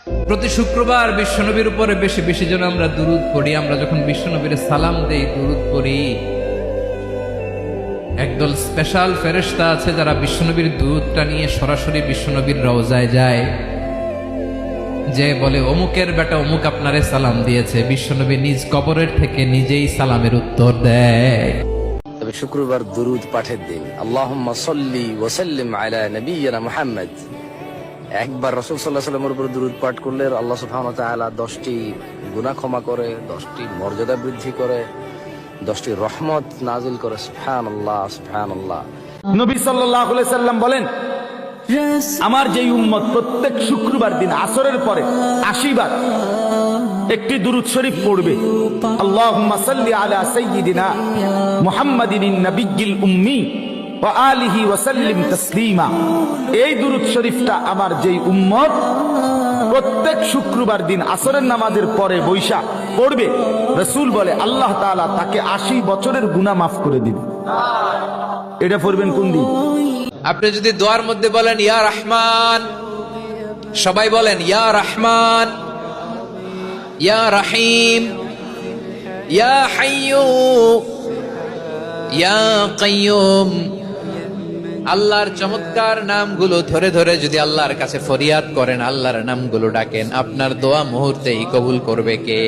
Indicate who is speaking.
Speaker 1: প্রতি শুক্রবার বিশ্বনবীর উপরে বেশি বেশি যেন আমরা দুরূদ পড়ি। আমরা যখন বিশ্বনবীর সালাম দেই, দুরূদ পড়ি, একদল স্পেশাল ফেরেশতা আছে যারা বিশ্বনবীর দুরূদটা নিয়ে সরাসরি বিশ্বনবীর রওজায় যায়, যে বলে অমুকের বেটা অমুক আপনারে সালাম দিয়েছে। বিশ্বনবী নিজ কবরের থেকে নিজেই সালামের উত্তর দেয়।
Speaker 2: তবে শুক্রবার দুরুদ পাঠের দিন আল্লাহুম্মা সাল্লি ওয়া সাল্লিম আলা নাবিয়িনা মুহাম্মদ, একবার রাসূল সাল্লাল্লাহু আলাইহি ওয়াসাল্লামের উপর দুরুদ পাঠ করলে আল্লাহ সুবহানাহু ওয়া তাআলা 10টি গুনাহ ক্ষমা করে, 10টি মর্যাদা বৃদ্ধি করে, 10টি রহমত নাজিল করে। সুবহানাল্লাহ, সুবহানাল্লাহ।
Speaker 3: নবী সাল্লাল্লাহু আলাইহি সাল্লাম বলেন, আমার যেই উম্মত প্রত্যেক শুক্রবার দিন আসরের পরে 80 বার একটি দুরূদ শরীফ পড়বে, আল্লাহুম্মা সাল্লি আলা সাইয়্যিদিনা মুহাম্মাদিন নাবিয়্যিল উম্মি ওয়া আলিহি ওয়া সাল্লিম তাসলিমা, এই দুরূদ শরীফটা আমার যেই উম্মত প্রত্যেক শুক্রবার দিন আসরের নামাজের পরে বৈশা পড়বে, রাসূল বলে আল্লাহ তাআলা তাকে 80 বছরের গুনাহ মাফ করে দিবে। এটা পড়বেন কোন দিন?
Speaker 1: আপনি যদি দোয়ার মধ্যে বলেন ইয়া রহমান, সবাই বলেন ইয়া রহমান, ইয়া রহিম, ইয়া হাইয়্যু, ইয়া কাইয়্যুম, আল্লাহর চমৎকার নামগুলো ধরে ধরে যদি আল্লাহর কাছে ফরিয়াদ করেন, আল্লাহর নামগুলো ডাকেন, আপনার দোয়া মুহূর্তেই কবুল করবে কে?